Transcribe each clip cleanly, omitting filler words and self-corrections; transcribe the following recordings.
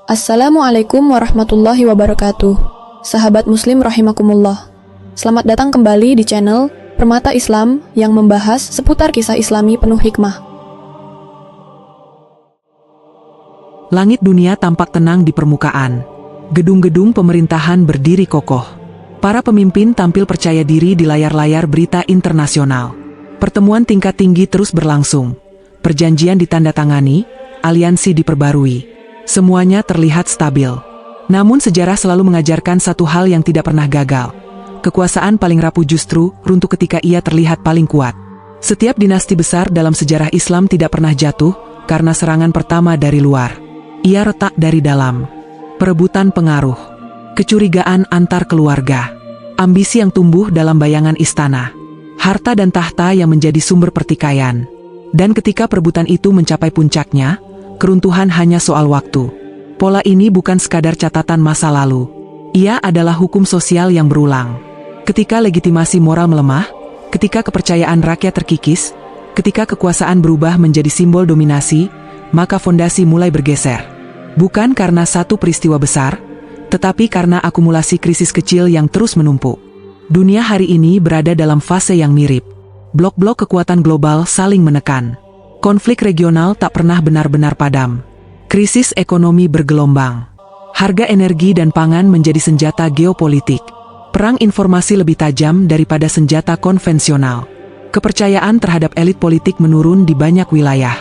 Assalamualaikum warahmatullahi wabarakatuh. Sahabat muslim rahimakumullah. Selamat datang kembali di channel Permata Islam yang membahas seputar kisah islami penuh hikmah. Langit dunia tampak tenang di permukaan. Gedung-gedung pemerintahan berdiri kokoh. Para pemimpin tampil percaya diri di layar-layar berita internasional. Pertemuan tingkat tinggi terus berlangsung. Perjanjian ditandatangani, aliansi diperbarui. Semuanya terlihat stabil. Namun sejarah selalu mengajarkan satu hal yang tidak pernah gagal. Kekuasaan paling rapuh justru runtuh ketika ia terlihat paling kuat. Setiap dinasti besar dalam sejarah Islam tidak pernah jatuh karena serangan pertama dari luar. Ia retak dari dalam. Perebutan pengaruh, kecurigaan antar keluarga, ambisi yang tumbuh dalam bayangan istana, harta dan tahta yang menjadi sumber pertikaian. Dan ketika perebutan itu mencapai puncaknya, keruntuhan hanya soal waktu. Pola ini bukan sekadar catatan masa lalu. Ia adalah hukum sosial yang berulang. Ketika legitimasi moral melemah, ketika kepercayaan rakyat terkikis, ketika kekuasaan berubah menjadi simbol dominasi, maka fondasi mulai bergeser. Bukan karena satu peristiwa besar, tetapi karena akumulasi krisis kecil yang terus menumpuk. Dunia hari ini berada dalam fase yang mirip. Blok-blok kekuatan global saling menekan. Konflik regional tak pernah benar-benar padam. Krisis ekonomi bergelombang. Harga energi dan pangan menjadi senjata geopolitik. Perang informasi lebih tajam daripada senjata konvensional. Kepercayaan terhadap elit politik menurun di banyak wilayah.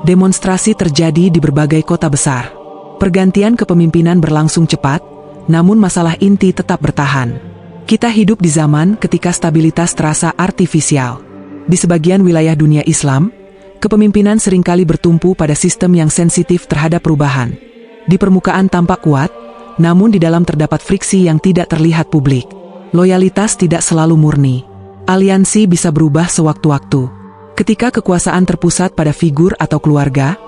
Demonstrasi terjadi di berbagai kota besar. Pergantian kepemimpinan berlangsung cepat, namun masalah inti tetap bertahan. Kita hidup di zaman ketika stabilitas terasa artifisial. Di sebagian wilayah dunia Islam, kepemimpinan seringkali bertumpu pada sistem yang sensitif terhadap perubahan. Di permukaan tampak kuat, namun di dalam terdapat friksi yang tidak terlihat publik. Loyalitas tidak selalu murni. Aliansi bisa berubah sewaktu-waktu. Ketika kekuasaan terpusat pada figur atau keluarga,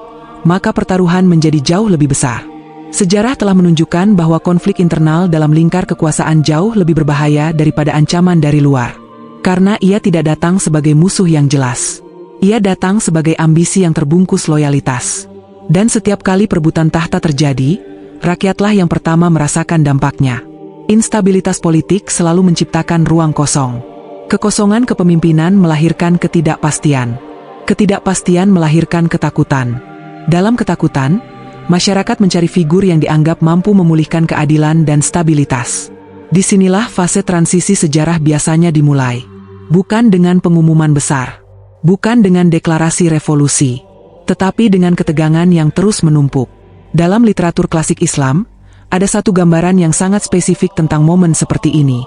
maka pertaruhan menjadi jauh lebih besar. Sejarah telah menunjukkan bahwa konflik internal dalam lingkar kekuasaan jauh lebih berbahaya daripada ancaman dari luar. Karena ia tidak datang sebagai musuh yang jelas. Ia datang sebagai ambisi yang terbungkus loyalitas. Dan setiap kali perebutan tahta terjadi, rakyatlah yang pertama merasakan dampaknya. Instabilitas politik selalu menciptakan ruang kosong. Kekosongan kepemimpinan melahirkan ketidakpastian. Ketidakpastian melahirkan ketakutan. Dalam ketakutan, masyarakat mencari figur yang dianggap mampu memulihkan keadilan dan stabilitas. Disinilah fase transisi sejarah biasanya dimulai. Bukan dengan pengumuman besar. Bukan dengan deklarasi revolusi, tetapi dengan ketegangan yang terus menumpuk. Dalam literatur klasik Islam, ada satu gambaran yang sangat spesifik tentang momen seperti ini.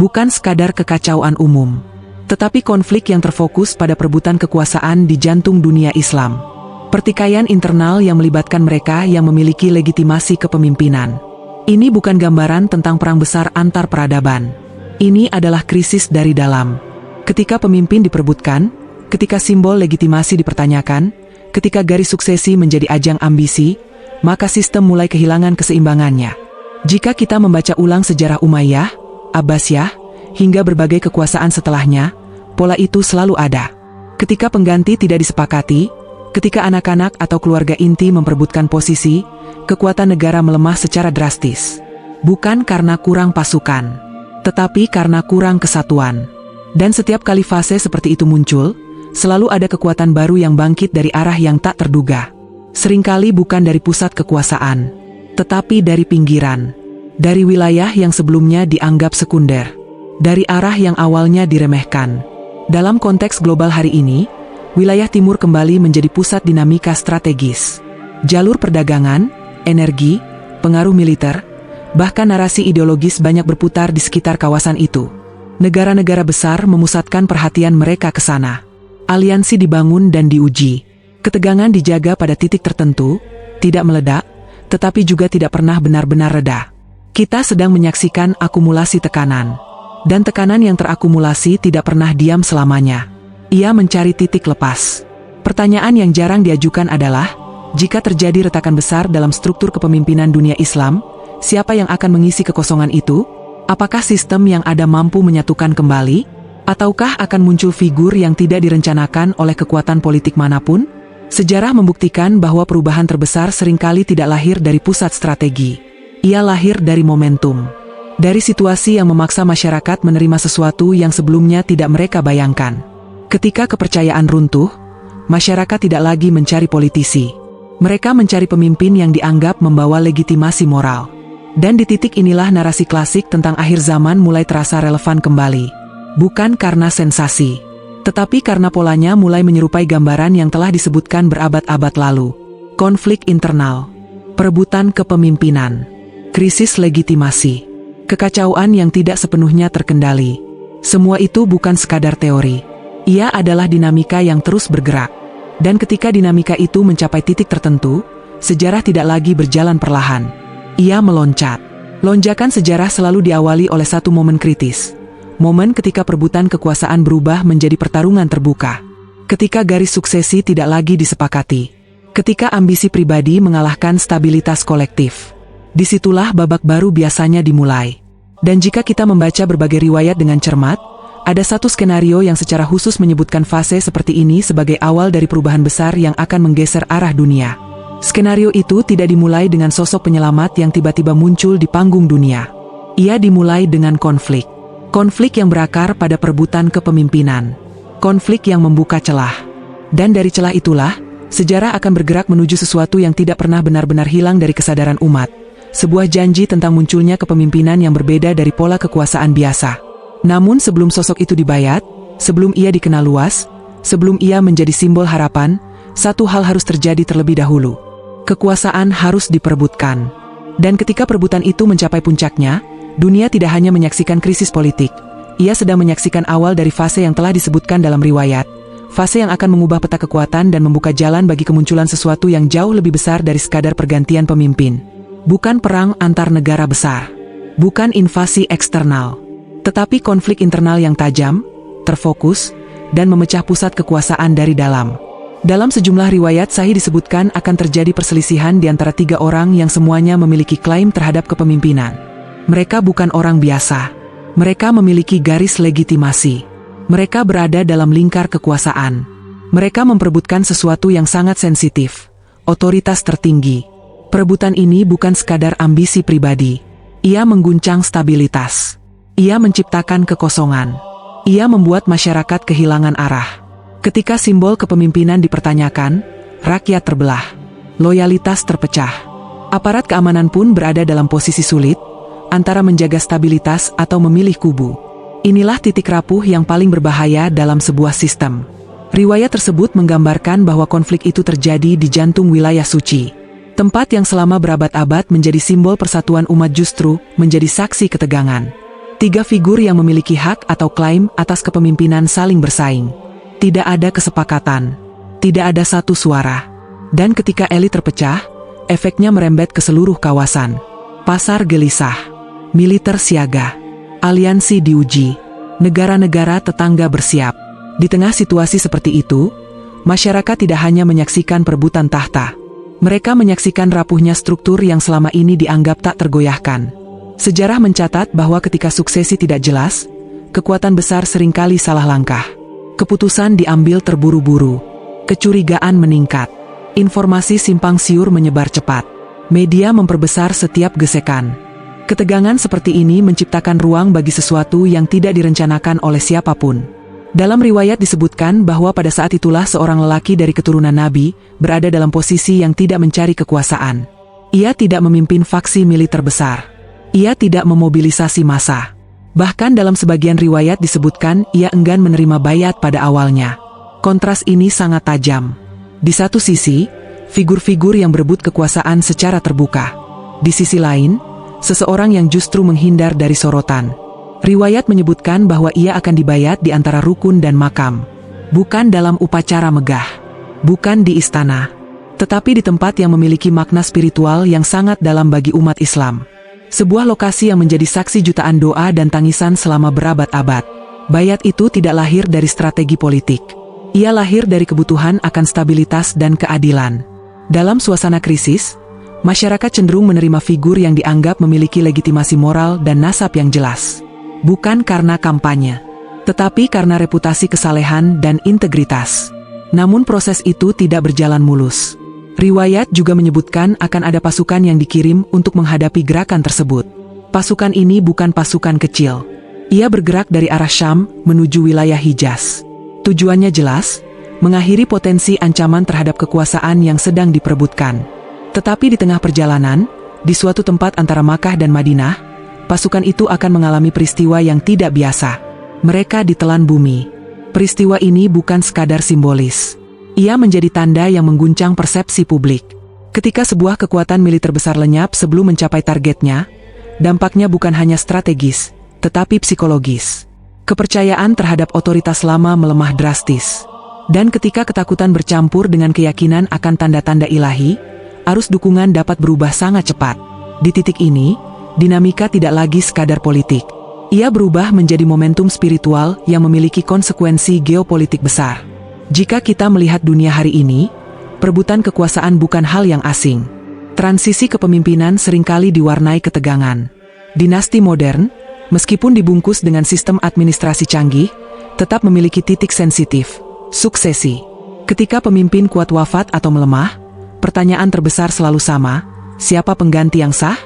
Bukan sekadar kekacauan umum, tetapi konflik yang terfokus pada perebutan kekuasaan di jantung dunia Islam. Pertikaian internal yang melibatkan mereka yang memiliki legitimasi kepemimpinan. Ini bukan gambaran tentang perang besar antar peradaban. Ini adalah krisis dari dalam. Ketika pemimpin diperebutkan, ketika simbol legitimasi dipertanyakan, ketika garis suksesi menjadi ajang ambisi, maka sistem mulai kehilangan keseimbangannya. Jika kita membaca ulang sejarah Umayyah, Abbasiyah, hingga berbagai kekuasaan setelahnya, pola itu selalu ada. Ketika pengganti tidak disepakati, ketika anak-anak atau keluarga inti memperebutkan posisi, kekuatan negara melemah secara drastis. Bukan karena kurang pasukan, tetapi karena kurang kesatuan. Dan setiap kali fase seperti itu muncul, selalu ada kekuatan baru yang bangkit dari arah yang tak terduga. Seringkali bukan dari pusat kekuasaan, tetapi dari pinggiran. Dari wilayah yang sebelumnya dianggap sekunder. Dari arah yang awalnya diremehkan. Dalam konteks global hari ini, wilayah timur kembali menjadi pusat dinamika strategis. Jalur perdagangan, energi, pengaruh militer, bahkan narasi ideologis banyak berputar di sekitar kawasan itu. Negara-negara besar memusatkan perhatian mereka ke sana. Aliansi dibangun dan diuji. Ketegangan dijaga pada titik tertentu, tidak meledak, tetapi juga tidak pernah benar-benar reda. Kita sedang menyaksikan akumulasi tekanan. Dan tekanan yang terakumulasi tidak pernah diam selamanya. Ia mencari titik lepas. Pertanyaan yang jarang diajukan adalah, jika terjadi retakan besar dalam struktur kepemimpinan dunia Islam, siapa yang akan mengisi kekosongan itu? Apakah sistem yang ada mampu menyatukan kembali? Ataukah akan muncul figur yang tidak direncanakan oleh kekuatan politik manapun? Sejarah membuktikan bahwa perubahan terbesar seringkali tidak lahir dari pusat strategi. Ia lahir dari momentum. Dari situasi yang memaksa masyarakat menerima sesuatu yang sebelumnya tidak mereka bayangkan. Ketika kepercayaan runtuh, masyarakat tidak lagi mencari politisi. Mereka mencari pemimpin yang dianggap membawa legitimasi moral. Dan di titik inilah narasi klasik tentang akhir zaman mulai terasa relevan kembali. Bukan karena sensasi, tetapi karena polanya mulai menyerupai gambaran yang telah disebutkan berabad-abad lalu. Konflik internal, perebutan kepemimpinan, krisis legitimasi, kekacauan yang tidak sepenuhnya terkendali. Semua itu bukan sekadar teori. Ia adalah dinamika yang terus bergerak. Dan ketika dinamika itu mencapai titik tertentu, sejarah tidak lagi berjalan perlahan. Ia meloncat. Lonjakan sejarah selalu diawali oleh satu momen kritis. Momen ketika perebutan kekuasaan berubah menjadi pertarungan terbuka. Ketika garis suksesi tidak lagi disepakati. Ketika ambisi pribadi mengalahkan stabilitas kolektif. Disitulah babak baru biasanya dimulai. Dan jika kita membaca berbagai riwayat dengan cermat, ada satu skenario yang secara khusus menyebutkan fase seperti ini sebagai awal dari perubahan besar yang akan menggeser arah dunia. Skenario itu tidak dimulai dengan sosok penyelamat yang tiba-tiba muncul di panggung dunia. Ia dimulai dengan konflik. Konflik yang berakar pada perebutan kepemimpinan. Konflik yang membuka celah. Dan dari celah itulah, sejarah akan bergerak menuju sesuatu yang tidak pernah benar-benar hilang dari kesadaran umat. Sebuah janji tentang munculnya kepemimpinan yang berbeda dari pola kekuasaan biasa. Namun sebelum sosok itu dibayat, sebelum ia dikenal luas, sebelum ia menjadi simbol harapan, satu hal harus terjadi terlebih dahulu. Kekuasaan harus diperebutkan. Dan ketika perebutan itu mencapai puncaknya, dunia tidak hanya menyaksikan krisis politik, ia sedang menyaksikan awal dari fase yang telah disebutkan dalam riwayat, fase yang akan mengubah peta kekuatan dan membuka jalan bagi kemunculan sesuatu yang jauh lebih besar dari sekadar pergantian pemimpin. Bukan perang antar negara besar, bukan invasi eksternal, tetapi konflik internal yang tajam, terfokus, dan memecah pusat kekuasaan dari dalam. Dalam sejumlah riwayat sahih disebutkan akan terjadi perselisihan di antara 3 orang yang semuanya memiliki klaim terhadap kepemimpinan. Mereka bukan orang biasa. Mereka memiliki garis legitimasi. Mereka berada dalam lingkar kekuasaan. Mereka memperebutkan sesuatu yang sangat sensitif, otoritas tertinggi. Perebutan ini bukan sekadar ambisi pribadi. Ia mengguncang stabilitas. Ia menciptakan kekosongan. Ia membuat masyarakat kehilangan arah. Ketika simbol kepemimpinan dipertanyakan, rakyat terbelah. Loyalitas terpecah. Aparat keamanan pun berada dalam posisi sulit, antara menjaga stabilitas atau memilih kubu. Inilah titik rapuh yang paling berbahaya dalam sebuah sistem. Riwayat tersebut menggambarkan bahwa konflik itu terjadi di jantung wilayah suci. Tempat yang selama berabad-abad menjadi simbol persatuan umat justru menjadi saksi ketegangan. 3 figur yang memiliki hak atau klaim atas kepemimpinan saling bersaing. Tidak ada kesepakatan. Tidak ada satu suara. Dan ketika elit terpecah, efeknya merembet ke seluruh kawasan. Pasar gelisah. Militer siaga. Aliansi diuji. Negara-negara tetangga bersiap. Di tengah situasi seperti itu, masyarakat tidak hanya menyaksikan perebutan tahta. Mereka menyaksikan rapuhnya struktur yang selama ini dianggap tak tergoyahkan. Sejarah mencatat bahwa ketika suksesi tidak jelas, kekuatan besar seringkali salah langkah. Keputusan diambil terburu-buru. Kecurigaan meningkat. Informasi simpang siur menyebar cepat. Media memperbesar setiap gesekan. Ketegangan seperti ini menciptakan ruang bagi sesuatu yang tidak direncanakan oleh siapapun. Dalam riwayat disebutkan bahwa pada saat itulah seorang lelaki dari keturunan Nabi berada dalam posisi yang tidak mencari kekuasaan. Ia tidak memimpin faksi militer besar. Ia tidak memobilisasi massa. Bahkan dalam sebagian riwayat disebutkan ia enggan menerima bayat pada awalnya. Kontras ini sangat tajam. Di satu sisi, figur-figur yang berebut kekuasaan secara terbuka. Di sisi lain, seseorang yang justru menghindar dari sorotan. Riwayat menyebutkan bahwa ia akan dibayat di antara rukun dan makam. Bukan dalam upacara megah. Bukan di istana. Tetapi di tempat yang memiliki makna spiritual yang sangat dalam bagi umat Islam. Sebuah lokasi yang menjadi saksi jutaan doa dan tangisan selama berabad-abad. Bayat itu tidak lahir dari strategi politik. Ia lahir dari kebutuhan akan stabilitas dan keadilan. Dalam suasana krisis, masyarakat cenderung menerima figur yang dianggap memiliki legitimasi moral dan nasab yang jelas. Bukan karena kampanye, tetapi karena reputasi kesalehan dan integritas. Namun proses itu tidak berjalan mulus. Riwayat juga menyebutkan akan ada pasukan yang dikirim untuk menghadapi gerakan tersebut. Pasukan ini bukan pasukan kecil. Ia bergerak dari arah Syam menuju wilayah Hijaz. Tujuannya jelas, mengakhiri potensi ancaman terhadap kekuasaan yang sedang diperebutkan. Tetapi di tengah perjalanan, di suatu tempat antara Makkah dan Madinah, pasukan itu akan mengalami peristiwa yang tidak biasa. Mereka ditelan bumi. Peristiwa ini bukan sekadar simbolis. Ia menjadi tanda yang mengguncang persepsi publik. Ketika sebuah kekuatan militer besar lenyap sebelum mencapai targetnya, dampaknya bukan hanya strategis, tetapi psikologis. Kepercayaan terhadap otoritas lama melemah drastis. Dan ketika ketakutan bercampur dengan keyakinan akan tanda-tanda ilahi, arus dukungan dapat berubah sangat cepat. Di titik ini, dinamika tidak lagi sekadar politik. Ia berubah menjadi momentum spiritual yang memiliki konsekuensi geopolitik besar. Jika kita melihat dunia hari ini, perebutan kekuasaan bukan hal yang asing. Transisi kepemimpinan seringkali diwarnai ketegangan. Dinasti modern, meskipun dibungkus dengan sistem administrasi canggih, tetap memiliki titik sensitif, suksesi. Ketika pemimpin kuat wafat atau melemah, pertanyaan terbesar selalu sama, siapa pengganti yang sah?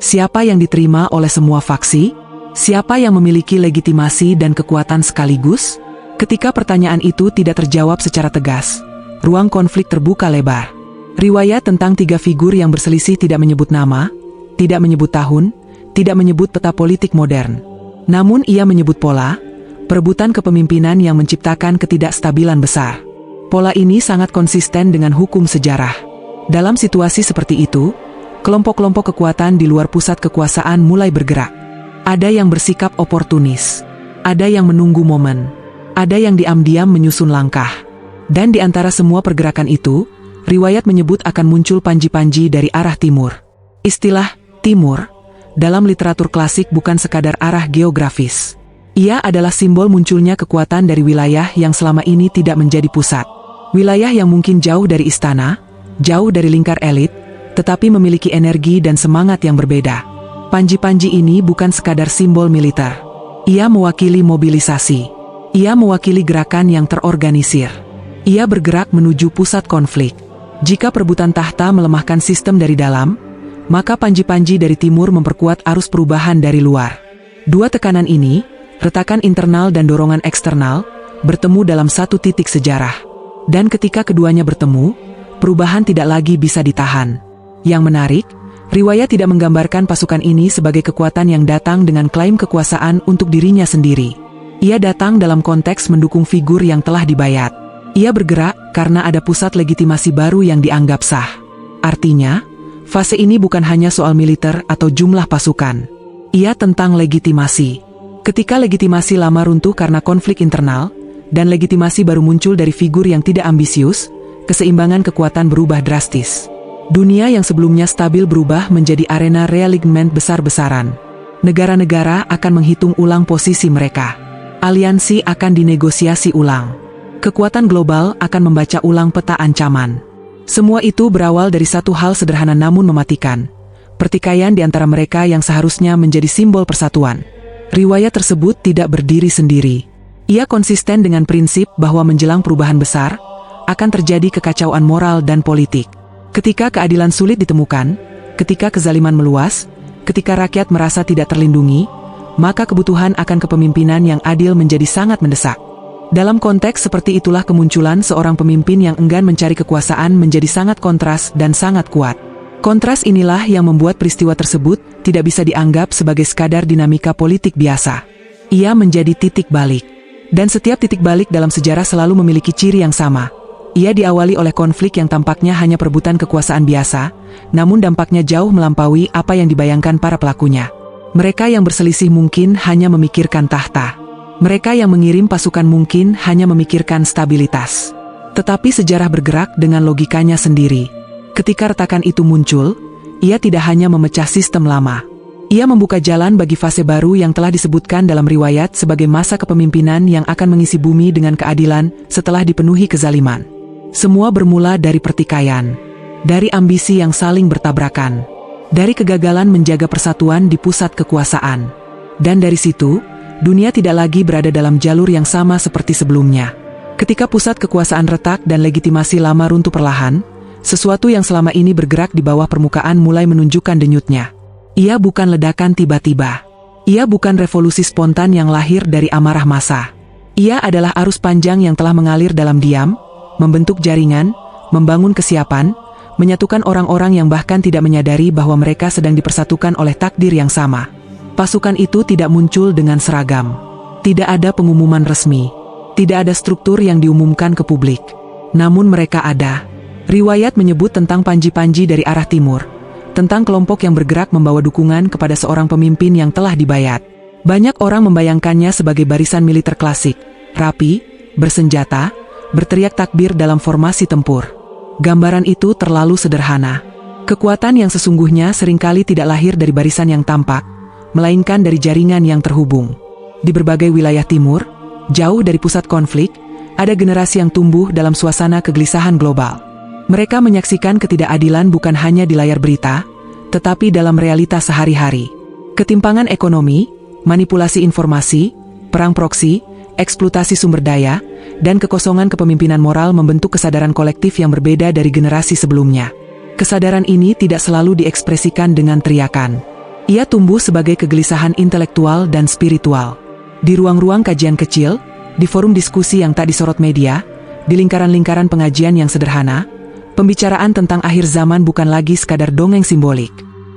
Siapa yang diterima oleh semua faksi? Siapa yang memiliki legitimasi dan kekuatan sekaligus? Ketika pertanyaan itu tidak terjawab secara tegas, ruang konflik terbuka lebar. Riwayat tentang 3 figur yang berselisih tidak menyebut nama, tidak menyebut tahun, tidak menyebut peta politik modern. Namun ia menyebut pola, perebutan kepemimpinan yang menciptakan ketidakstabilan besar. Pola ini sangat konsisten dengan hukum sejarah. Dalam situasi seperti itu, kelompok-kelompok kekuatan di luar pusat kekuasaan mulai bergerak. Ada yang bersikap oportunis, ada yang menunggu momen, ada yang diam-diam menyusun langkah. Dan di antara semua pergerakan itu, riwayat menyebut akan muncul panji-panji dari arah timur. Istilah timur dalam literatur klasik bukan sekadar arah geografis. Ia adalah simbol munculnya kekuatan dari wilayah yang selama ini tidak menjadi pusat. Wilayah yang mungkin jauh dari istana, jauh dari lingkar elit, tetapi memiliki energi dan semangat yang berbeda. Panji-panji ini bukan sekadar simbol militer. Ia mewakili mobilisasi. Ia mewakili gerakan yang terorganisir. Ia bergerak menuju pusat konflik. Jika perebutan tahta melemahkan sistem dari dalam, maka panji-panji dari timur memperkuat arus perubahan dari luar. Dua tekanan ini, retakan internal dan dorongan eksternal, bertemu dalam satu titik sejarah. Dan ketika keduanya bertemu, perubahan tidak lagi bisa ditahan. Yang menarik, riwayat tidak menggambarkan pasukan ini sebagai kekuatan yang datang dengan klaim kekuasaan untuk dirinya sendiri. Ia datang dalam konteks mendukung figur yang telah dibayat. Ia bergerak karena ada pusat legitimasi baru yang dianggap sah. Artinya, fase ini bukan hanya soal militer atau jumlah pasukan. Ia tentang legitimasi. Ketika legitimasi lama runtuh karena konflik internal, dan legitimasi baru muncul dari figur yang tidak ambisius, keseimbangan kekuatan berubah drastis. Dunia yang sebelumnya stabil berubah menjadi arena realigment besar-besaran. Negara-negara akan menghitung ulang posisi mereka. Aliansi akan dinegosiasi ulang. Kekuatan global akan membaca ulang peta ancaman. Semua itu berawal dari satu hal sederhana namun mematikan. Pertikaian di antara mereka yang seharusnya menjadi simbol persatuan. Riwayat tersebut tidak berdiri sendiri. Ia konsisten dengan prinsip bahwa menjelang perubahan besar, akan terjadi kekacauan moral dan politik. Ketika keadilan sulit ditemukan, ketika kezaliman meluas, ketika rakyat merasa tidak terlindungi, maka kebutuhan akan kepemimpinan yang adil menjadi sangat mendesak. Dalam konteks seperti itulah kemunculan seorang pemimpin yang enggan mencari kekuasaan menjadi sangat kontras dan sangat kuat. Kontras inilah yang membuat peristiwa tersebut tidak bisa dianggap sebagai sekadar dinamika politik biasa. Ia menjadi titik balik. Dan setiap titik balik dalam sejarah selalu memiliki ciri yang sama. Ia diawali oleh konflik yang tampaknya hanya perebutan kekuasaan biasa, namun dampaknya jauh melampaui apa yang dibayangkan para pelakunya. Mereka yang berselisih mungkin hanya memikirkan tahta. Mereka yang mengirim pasukan mungkin hanya memikirkan stabilitas. Tetapi sejarah bergerak dengan logikanya sendiri. Ketika retakan itu muncul, ia tidak hanya memecah sistem lama. Ia membuka jalan bagi fase baru yang telah disebutkan dalam riwayat sebagai masa kepemimpinan yang akan mengisi bumi dengan keadilan setelah dipenuhi kezaliman. Semua bermula dari pertikaian, dari ambisi yang saling bertabrakan, dari kegagalan menjaga persatuan di pusat kekuasaan. Dan dari situ, dunia tidak lagi berada dalam jalur yang sama seperti sebelumnya. Ketika pusat kekuasaan retak dan legitimasi lama runtuh perlahan, sesuatu yang selama ini bergerak di bawah permukaan mulai menunjukkan denyutnya. Ia bukan ledakan tiba-tiba. Ia bukan revolusi spontan yang lahir dari amarah massa. Ia adalah arus panjang yang telah mengalir dalam diam, membentuk jaringan, membangun kesiapan, menyatukan orang-orang yang bahkan tidak menyadari bahwa mereka sedang dipersatukan oleh takdir yang sama. Pasukan itu tidak muncul dengan seragam. Tidak ada pengumuman resmi. Tidak ada struktur yang diumumkan ke publik. Namun mereka ada. Riwayat menyebut tentang panji-panji dari arah timur. Tentang kelompok yang bergerak membawa dukungan kepada seorang pemimpin yang telah dibayat. Banyak orang membayangkannya sebagai barisan militer klasik. Rapi, bersenjata, berteriak takbir dalam formasi tempur. Gambaran itu terlalu sederhana. Kekuatan yang sesungguhnya seringkali tidak lahir dari barisan yang tampak, melainkan dari jaringan yang terhubung. Di berbagai wilayah timur, jauh dari pusat konflik, ada generasi yang tumbuh dalam suasana kegelisahan global. Mereka menyaksikan ketidakadilan bukan hanya di layar berita, tetapi dalam realitas sehari-hari. Ketimpangan ekonomi, manipulasi informasi, perang proksi, eksploitasi sumber daya, dan kekosongan kepemimpinan moral membentuk kesadaran kolektif yang berbeda dari generasi sebelumnya. Kesadaran ini tidak selalu diekspresikan dengan teriakan. Ia tumbuh sebagai kegelisahan intelektual dan spiritual. Di ruang-ruang kajian kecil, di forum diskusi yang tak disorot media, di lingkaran-lingkaran pengajian yang sederhana, pembicaraan tentang akhir zaman bukan lagi sekadar dongeng simbolik.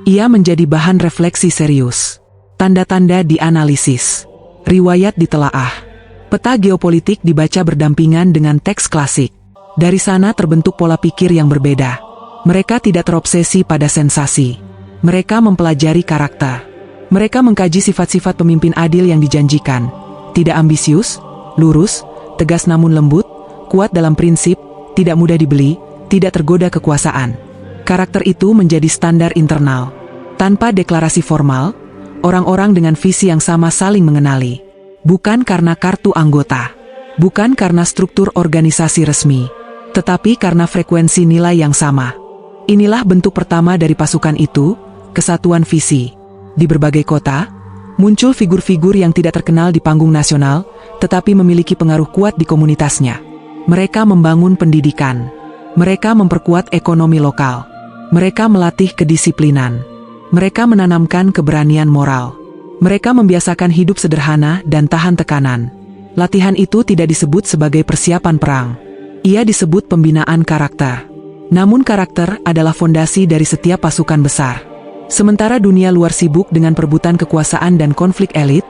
Ia menjadi bahan refleksi serius. Tanda-tanda dianalisis. Riwayat ditelaah. Peta geopolitik dibaca berdampingan dengan teks klasik. Dari sana terbentuk pola pikir yang berbeda. Mereka tidak terobsesi pada sensasi. Mereka mempelajari karakter. Mereka mengkaji sifat-sifat pemimpin adil yang dijanjikan. Tidak ambisius, lurus, tegas namun lembut, kuat dalam prinsip, tidak mudah dibeli, tidak tergoda kekuasaan. Karakter itu menjadi standar internal. Tanpa deklarasi formal, orang-orang dengan visi yang sama saling mengenali. Bukan karena kartu anggota, bukan karena struktur organisasi resmi, tetapi karena frekuensi nilai yang sama. Inilah bentuk pertama dari pasukan itu, kesatuan visi. Di berbagai kota, muncul figur-figur yang tidak terkenal di panggung nasional, tetapi memiliki pengaruh kuat di komunitasnya. Mereka membangun pendidikan. Mereka memperkuat ekonomi lokal. Mereka melatih kedisiplinan. Mereka menanamkan keberanian moral. Mereka membiasakan hidup sederhana dan tahan tekanan. Latihan itu tidak disebut sebagai persiapan perang. Ia disebut pembinaan karakter. Namun karakter adalah fondasi dari setiap pasukan besar. Sementara dunia luar sibuk dengan perebutan kekuasaan dan konflik elit,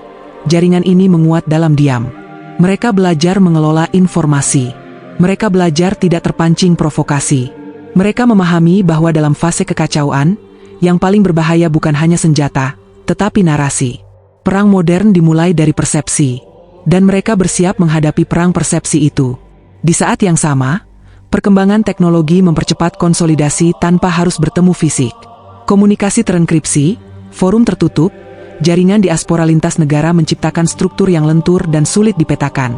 jaringan ini menguat dalam diam. Mereka belajar mengelola informasi. Mereka belajar tidak terpancing provokasi. Mereka memahami bahwa dalam fase kekacauan, yang paling berbahaya bukan hanya senjata, tetapi narasi. Perang modern dimulai dari persepsi, dan mereka bersiap menghadapi perang persepsi itu. Di saat yang sama, perkembangan teknologi mempercepat konsolidasi tanpa harus bertemu fisik. Komunikasi terenkripsi, forum tertutup, jaringan diaspora lintas negara menciptakan struktur yang lentur dan sulit dipetakan.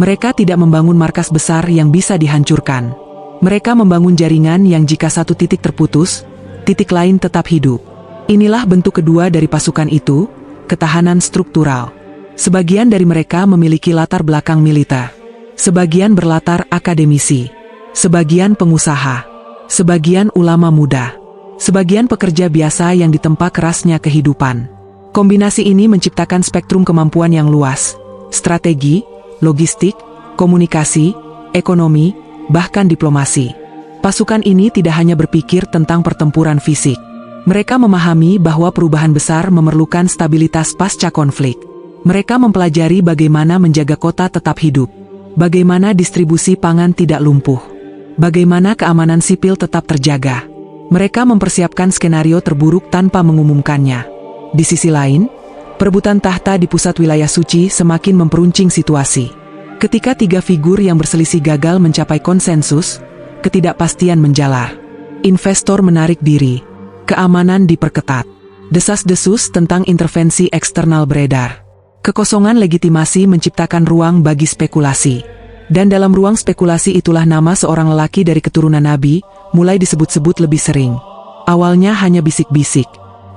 Mereka tidak membangun markas besar yang bisa dihancurkan. Mereka membangun jaringan yang jika satu titik terputus, titik lain tetap hidup. Inilah bentuk kedua dari pasukan itu, ketahanan struktural. Sebagian dari mereka memiliki latar belakang militer. Sebagian berlatar akademisi. Sebagian pengusaha. Sebagian ulama muda. Sebagian pekerja biasa yang ditempa kerasnya kehidupan. Kombinasi ini menciptakan spektrum kemampuan yang luas. Strategi, logistik, komunikasi, ekonomi, bahkan diplomasi. Pasukan ini tidak hanya berpikir tentang pertempuran fisik. Mereka memahami bahwa perubahan besar memerlukan stabilitas pasca konflik. Mereka mempelajari bagaimana menjaga kota tetap hidup. Bagaimana distribusi pangan tidak lumpuh. Bagaimana keamanan sipil tetap terjaga. Mereka mempersiapkan skenario terburuk tanpa mengumumkannya. Di sisi lain, perebutan tahta di pusat wilayah suci semakin memperuncing situasi. Ketika tiga figur yang berselisih gagal mencapai konsensus, ketidakpastian menjalar. Investor menarik diri. Keamanan diperketat. Desas-desus tentang intervensi eksternal beredar. Kekosongan legitimasi menciptakan ruang bagi spekulasi. Dan dalam ruang spekulasi itulah nama seorang lelaki dari keturunan Nabi mulai disebut-sebut lebih sering. Awalnya hanya bisik-bisik,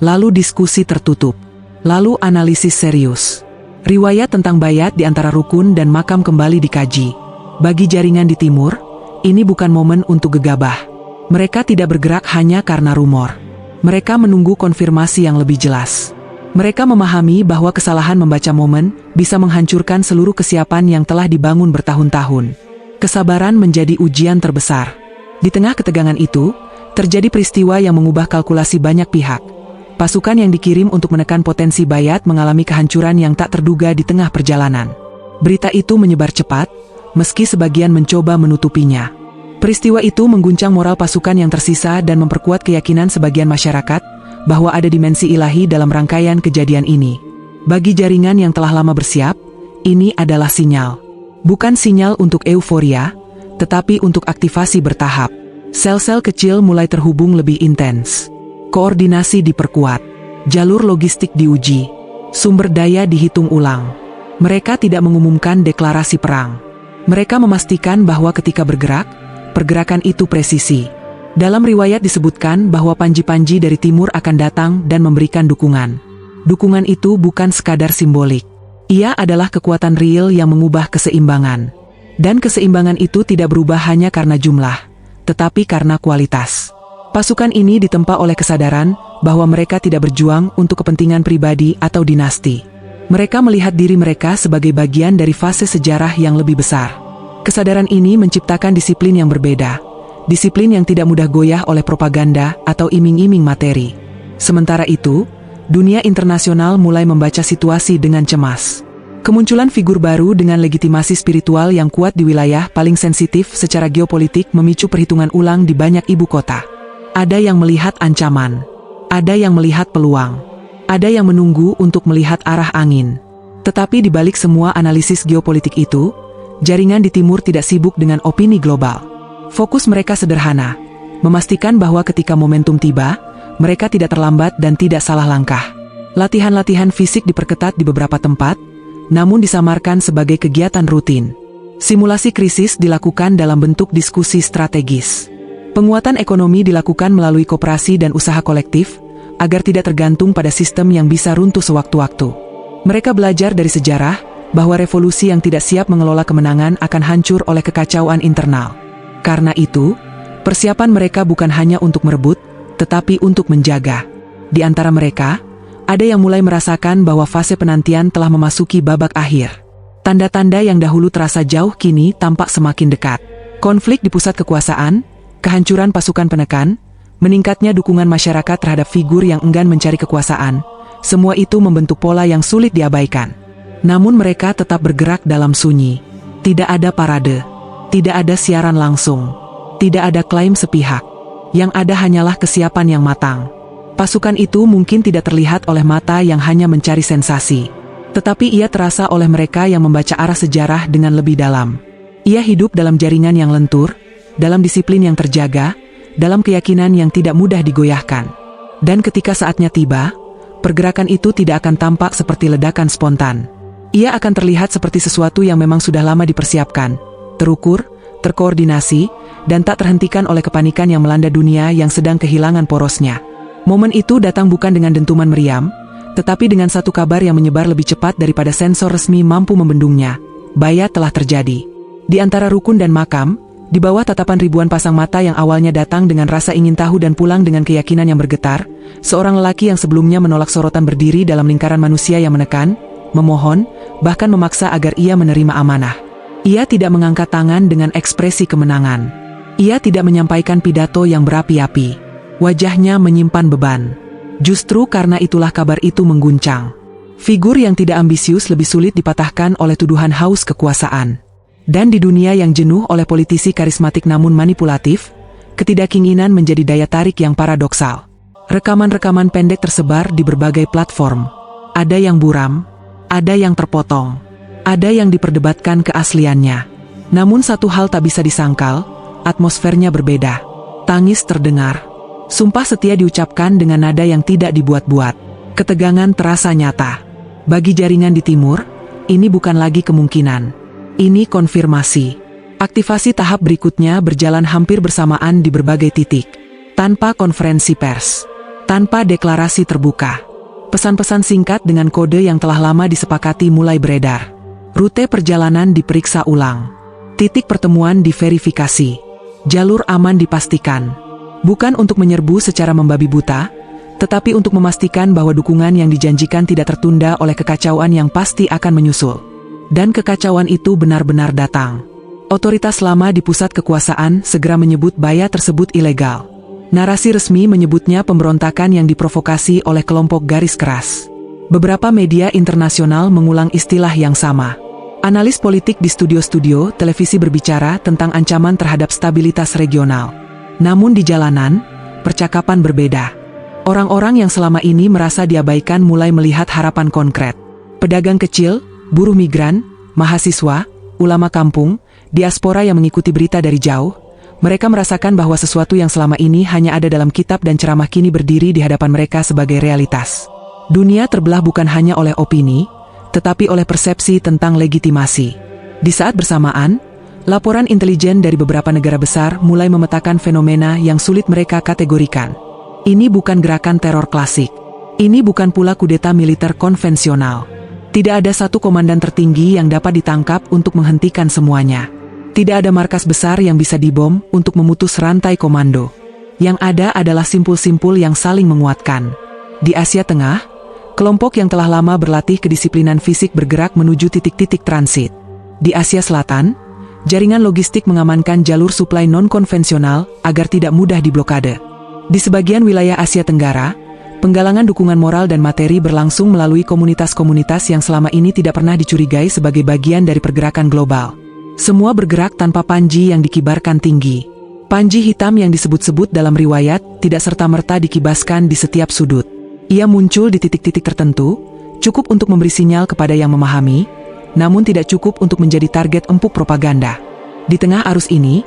lalu diskusi tertutup, lalu analisis serius. Riwayat tentang bayat di antara rukun dan makam kembali dikaji. Bagi jaringan di timur, ini bukan momen untuk gegabah. Mereka tidak bergerak hanya karena rumor. Mereka menunggu konfirmasi yang lebih jelas. Mereka memahami bahwa kesalahan membaca momen bisa menghancurkan seluruh kesiapan yang telah dibangun bertahun-tahun. Kesabaran menjadi ujian terbesar. Di tengah ketegangan itu, terjadi peristiwa yang mengubah kalkulasi banyak pihak. Pasukan yang dikirim untuk menekan potensi Bayat mengalami kehancuran yang tak terduga di tengah perjalanan. Berita itu menyebar cepat, meski sebagian mencoba menutupinya. Peristiwa itu mengguncang moral pasukan yang tersisa dan memperkuat keyakinan sebagian masyarakat bahwa ada dimensi ilahi dalam rangkaian kejadian ini. Bagi jaringan yang telah lama bersiap, ini adalah sinyal. Bukan sinyal untuk euforia, tetapi untuk aktivasi bertahap. Sel-sel kecil mulai terhubung lebih intens. Koordinasi diperkuat. Jalur logistik diuji. Sumber daya dihitung ulang. Mereka tidak mengumumkan deklarasi perang. Mereka memastikan bahwa ketika bergerak, pergerakan itu presisi. Dalam riwayat disebutkan bahwa panji-panji dari timur akan datang dan memberikan dukungan. Dukungan itu bukan sekadar simbolik. Ia adalah kekuatan real yang mengubah keseimbangan. Dan keseimbangan itu tidak berubah hanya karena jumlah, tetapi karena kualitas. Pasukan ini ditempa oleh kesadaran bahwa mereka tidak berjuang untuk kepentingan pribadi atau dinasti. Mereka melihat diri mereka sebagai bagian dari fase sejarah yang lebih besar. Kesadaran ini menciptakan disiplin yang berbeda. Disiplin yang tidak mudah goyah oleh propaganda atau iming-iming materi. Sementara itu, dunia internasional mulai membaca situasi dengan cemas. Kemunculan figur baru dengan legitimasi spiritual yang kuat di wilayah paling sensitif secara geopolitik memicu perhitungan ulang di banyak ibu kota. Ada yang melihat ancaman. Ada yang melihat peluang. Ada yang menunggu untuk melihat arah angin. Tetapi di balik semua analisis geopolitik itu, jaringan di timur tidak sibuk dengan opini global. Fokus mereka sederhana, memastikan bahwa ketika momentum tiba, mereka tidak terlambat dan tidak salah langkah. Latihan-latihan fisik diperketat di beberapa tempat, namun disamarkan sebagai kegiatan rutin. Simulasi krisis dilakukan dalam bentuk diskusi strategis. Penguatan ekonomi dilakukan melalui koperasi dan usaha kolektif, agar tidak tergantung pada sistem yang bisa runtuh sewaktu-waktu. Mereka belajar dari sejarah, bahwa revolusi yang tidak siap mengelola kemenangan akan hancur oleh kekacauan internal. Karena itu, persiapan mereka bukan hanya untuk merebut, tetapi untuk menjaga. Di antara mereka, ada yang mulai merasakan bahwa fase penantian telah memasuki babak akhir. Tanda-tanda yang dahulu terasa jauh kini tampak semakin dekat. Konflik di pusat kekuasaan, kehancuran pasukan penekan, meningkatnya dukungan masyarakat terhadap figur yang enggan mencari kekuasaan, semua itu membentuk pola yang sulit diabaikan. Namun mereka tetap bergerak dalam sunyi. Tidak ada parade, tidak ada siaran langsung, tidak ada klaim sepihak. Yang ada hanyalah kesiapan yang matang. Pasukan itu mungkin tidak terlihat oleh mata yang hanya mencari sensasi, tetapi ia terasa oleh mereka yang membaca arah sejarah dengan lebih dalam. Ia hidup dalam jaringan yang lentur, dalam disiplin yang terjaga, dalam keyakinan yang tidak mudah digoyahkan. Dan ketika saatnya tiba, pergerakan itu tidak akan tampak seperti ledakan spontan. Ia akan terlihat seperti sesuatu yang memang sudah lama dipersiapkan, terukur, terkoordinasi, dan tak terhentikan oleh kepanikan yang melanda dunia yang sedang kehilangan porosnya. Momen itu datang bukan dengan dentuman meriam, tetapi dengan satu kabar yang menyebar lebih cepat daripada sensor resmi mampu membendungnya. Bayat telah terjadi. Di antara rukun dan makam, di bawah tatapan ribuan pasang mata yang awalnya datang dengan rasa ingin tahu dan pulang dengan keyakinan yang bergetar, seorang lelaki yang sebelumnya menolak sorotan berdiri dalam lingkaran manusia yang menekan, memohon, bahkan memaksa agar ia menerima amanah. Ia tidak mengangkat tangan dengan ekspresi kemenangan. Ia tidak menyampaikan pidato yang berapi-api. Wajahnya menyimpan beban. Justru karena itulah kabar itu mengguncang. Figur yang tidak ambisius lebih sulit dipatahkan oleh tuduhan haus kekuasaan. Dan di dunia yang jenuh oleh politisi karismatik namun manipulatif, ketidakinginan menjadi daya tarik yang paradoksal. Rekaman-rekaman pendek tersebar di berbagai platform. Ada yang buram, ada yang terpotong, ada yang diperdebatkan keasliannya. Namun satu hal tak bisa disangkal, atmosfernya berbeda. Tangis terdengar. Sumpah setia diucapkan dengan nada yang tidak dibuat-buat. Ketegangan terasa nyata. Bagi jaringan di timur, ini bukan lagi kemungkinan. Ini konfirmasi. Aktivasi tahap berikutnya berjalan hampir bersamaan di berbagai titik. Tanpa konferensi pers. Tanpa deklarasi terbuka. Pesan-pesan singkat dengan kode yang telah lama disepakati mulai beredar. Rute perjalanan diperiksa ulang. Titik pertemuan diverifikasi. Jalur aman dipastikan. Bukan untuk menyerbu secara membabi buta, tetapi untuk memastikan bahwa dukungan yang dijanjikan tidak tertunda oleh kekacauan yang pasti akan menyusul. Dan kekacauan itu benar-benar datang. Otoritas lama di pusat kekuasaan segera menyebut bayat tersebut ilegal. Narasi resmi menyebutnya pemberontakan yang diprovokasi oleh kelompok garis keras. Beberapa media internasional mengulang istilah yang sama. Analis politik di studio-studio televisi berbicara tentang ancaman terhadap stabilitas regional. Namun di jalanan, percakapan berbeda. Orang-orang yang selama ini merasa diabaikan mulai melihat harapan konkret. Pedagang kecil, buruh migran, mahasiswa, ulama kampung, diaspora yang mengikuti berita dari jauh, mereka merasakan bahwa sesuatu yang selama ini hanya ada dalam kitab dan ceramah kini berdiri di hadapan mereka sebagai realitas. Dunia terbelah bukan hanya oleh opini, tetapi oleh persepsi tentang legitimasi. Di saat bersamaan, laporan intelijen dari beberapa negara besar mulai memetakan fenomena yang sulit mereka kategorikan. Ini bukan gerakan teror klasik. Ini bukan pula kudeta militer konvensional. Tidak ada satu komandan tertinggi yang dapat ditangkap untuk menghentikan semuanya. Tidak ada markas besar yang bisa dibom untuk memutus rantai komando. Yang ada adalah simpul-simpul yang saling menguatkan. Di Asia Tengah, kelompok yang telah lama berlatih kedisiplinan fisik bergerak menuju titik-titik transit. Di Asia Selatan, jaringan logistik mengamankan jalur suplai non-konvensional agar tidak mudah diblokade. Di sebagian wilayah Asia Tenggara, penggalangan dukungan moral dan materi berlangsung melalui komunitas-komunitas yang selama ini tidak pernah dicurigai sebagai bagian dari pergerakan global. Semua bergerak tanpa panji yang dikibarkan tinggi. Panji hitam yang disebut-sebut dalam riwayat tidak serta-merta dikibaskan di setiap sudut. Ia muncul di titik-titik tertentu, cukup untuk memberi sinyal kepada yang memahami, namun tidak cukup untuk menjadi target empuk propaganda. Di tengah arus ini,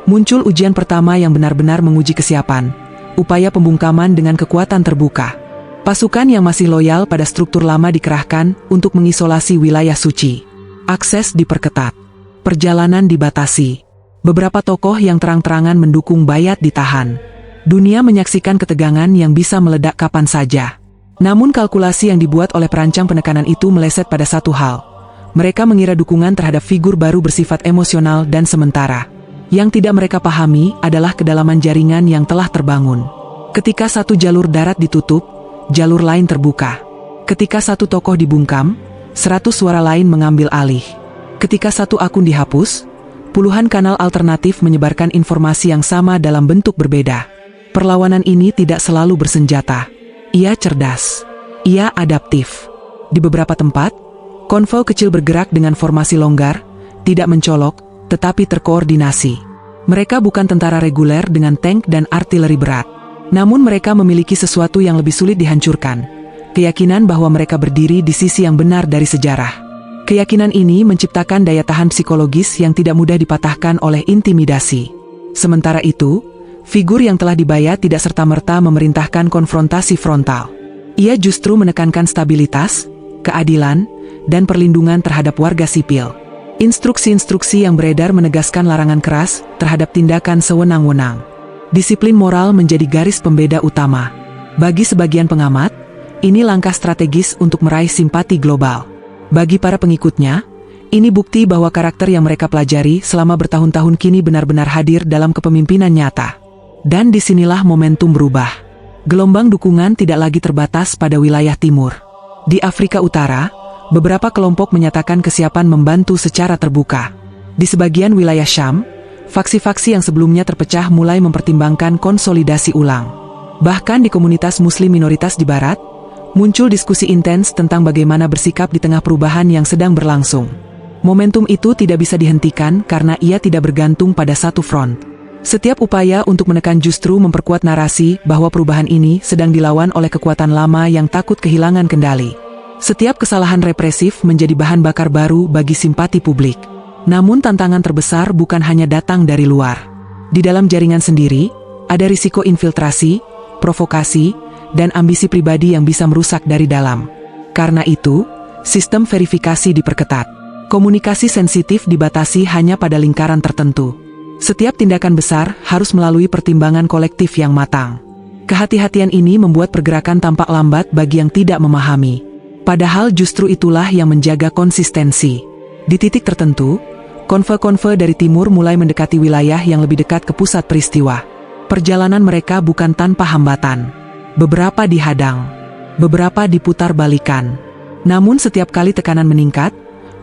muncul ujian pertama yang benar-benar menguji kesiapan, upaya pembungkaman dengan kekuatan terbuka. Pasukan yang masih loyal pada struktur lama dikerahkan untuk mengisolasi wilayah suci. Akses diperketat. Perjalanan dibatasi. Beberapa tokoh yang terang-terangan mendukung bayat ditahan. Dunia menyaksikan ketegangan yang bisa meledak kapan saja. Namun kalkulasi yang dibuat oleh perancang penekanan itu meleset pada satu hal. Mereka mengira dukungan terhadap figur baru bersifat emosional dan sementara. Yang tidak mereka pahami adalah kedalaman jaringan yang telah terbangun. Ketika satu jalur darat ditutup, jalur lain terbuka. Ketika satu tokoh dibungkam, 100 suara lain mengambil alih. Ketika satu akun dihapus, puluhan kanal alternatif menyebarkan informasi yang sama dalam bentuk berbeda. Perlawanan ini tidak selalu bersenjata. Ia cerdas. Ia adaptif. Di beberapa tempat, konvoi kecil bergerak dengan formasi longgar, tidak mencolok, tetapi terkoordinasi. Mereka bukan tentara reguler dengan tank dan artileri berat. Namun mereka memiliki sesuatu yang lebih sulit dihancurkan. Keyakinan bahwa mereka berdiri di sisi yang benar dari sejarah. Keyakinan ini menciptakan daya tahan psikologis yang tidak mudah dipatahkan oleh intimidasi. Sementara itu, figur yang telah dibayat tidak serta-merta memerintahkan konfrontasi frontal. Ia justru menekankan stabilitas, keadilan, dan perlindungan terhadap warga sipil. Instruksi-instruksi yang beredar menegaskan larangan keras terhadap tindakan sewenang-wenang. Disiplin moral menjadi garis pembeda utama. Bagi sebagian pengamat, ini langkah strategis untuk meraih simpati global. Bagi para pengikutnya, ini bukti bahwa karakter yang mereka pelajari selama bertahun-tahun kini benar-benar hadir dalam kepemimpinan nyata. Dan disinilah momentum berubah. Gelombang dukungan tidak lagi terbatas pada wilayah timur. Di Afrika Utara, beberapa kelompok menyatakan kesiapan membantu secara terbuka. Di sebagian wilayah Syam, faksi-faksi yang sebelumnya terpecah mulai mempertimbangkan konsolidasi ulang. Bahkan di komunitas muslim minoritas di barat, muncul diskusi intens tentang bagaimana bersikap di tengah perubahan yang sedang berlangsung. Momentum itu tidak bisa dihentikan karena ia tidak bergantung pada satu front. Setiap upaya untuk menekan justru memperkuat narasi bahwa perubahan ini sedang dilawan oleh kekuatan lama yang takut kehilangan kendali. Setiap kesalahan represif menjadi bahan bakar baru bagi simpati publik. Namun tantangan terbesar bukan hanya datang dari luar. Di dalam jaringan sendiri, ada risiko infiltrasi, provokasi, dan ambisi pribadi yang bisa merusak dari dalam. Karena itu, sistem verifikasi diperketat. Komunikasi sensitif dibatasi hanya pada lingkaran tertentu. Setiap tindakan besar harus melalui pertimbangan kolektif yang matang. Kehati-hatian ini membuat pergerakan tampak lambat bagi yang tidak memahami. Padahal justru itulah yang menjaga konsistensi. Di titik tertentu, Konvoy-konvoy dari timur mulai mendekati wilayah yang lebih dekat ke pusat peristiwa. Perjalanan mereka bukan tanpa hambatan. Beberapa dihadang, beberapa diputar balikan. Namun setiap kali tekanan meningkat,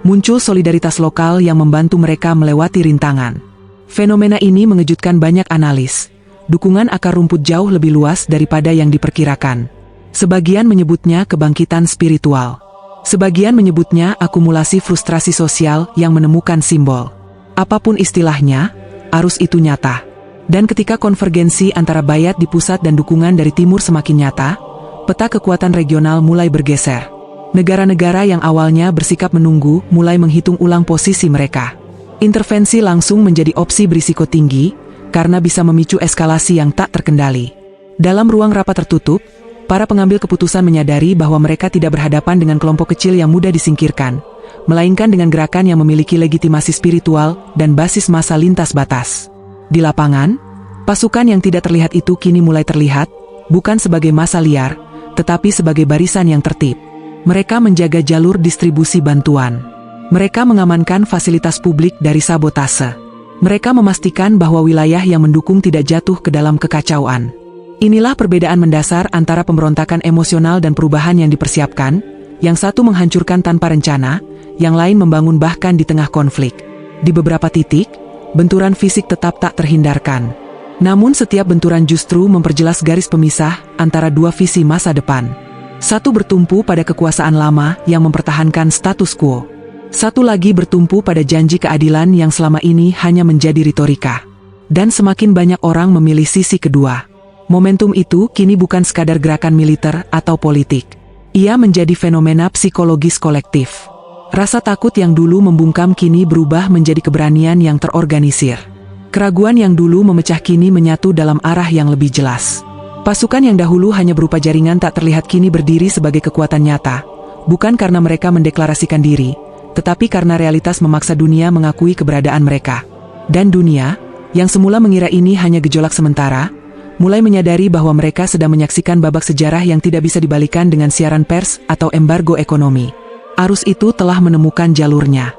muncul solidaritas lokal yang membantu mereka melewati rintangan. Fenomena ini mengejutkan banyak analis. Dukungan akar rumput jauh lebih luas daripada yang diperkirakan. Sebagian menyebutnya kebangkitan spiritual. Sebagian menyebutnya akumulasi frustrasi sosial yang menemukan simbol. Apapun istilahnya, arus itu nyata. Dan ketika konvergensi antara bayat di pusat dan dukungan dari timur semakin nyata, peta kekuatan regional mulai bergeser. Negara-negara yang awalnya bersikap menunggu mulai menghitung ulang posisi mereka. Intervensi langsung menjadi opsi berisiko tinggi, karena bisa memicu eskalasi yang tak terkendali. Dalam ruang rapat tertutup, para pengambil keputusan menyadari bahwa mereka tidak berhadapan dengan kelompok kecil yang mudah disingkirkan, melainkan dengan gerakan yang memiliki legitimasi spiritual dan basis massa lintas batas. Di lapangan, pasukan yang tidak terlihat itu kini mulai terlihat, bukan sebagai massa liar, tetapi sebagai barisan yang tertib. Mereka menjaga jalur distribusi bantuan. Mereka mengamankan fasilitas publik dari sabotase. Mereka memastikan bahwa wilayah yang mendukung tidak jatuh ke dalam kekacauan. Inilah perbedaan mendasar antara pemberontakan emosional dan perubahan yang dipersiapkan, yang satu menghancurkan tanpa rencana, yang lain membangun bahkan di tengah konflik. Di beberapa titik, benturan fisik tetap tak terhindarkan. Namun setiap benturan justru memperjelas garis pemisah antara dua visi masa depan. Satu bertumpu pada kekuasaan lama yang mempertahankan status quo. Satu lagi bertumpu pada janji keadilan yang selama ini hanya menjadi retorika. Dan semakin banyak orang memilih sisi kedua. Momentum itu kini bukan sekadar gerakan militer atau politik. Ia menjadi fenomena psikologis kolektif. Rasa takut yang dulu membungkam kini berubah menjadi keberanian yang terorganisir. Keraguan yang dulu memecah kini menyatu dalam arah yang lebih jelas. Pasukan yang dahulu hanya berupa jaringan tak terlihat kini berdiri sebagai kekuatan nyata, bukan karena mereka mendeklarasikan diri, tetapi karena realitas memaksa dunia mengakui keberadaan mereka. Dan dunia, yang semula mengira ini hanya gejolak sementara, mulai menyadari bahwa mereka sedang menyaksikan babak sejarah yang tidak bisa dibalikan dengan siaran pers atau embargo ekonomi. Arus itu telah menemukan jalurnya.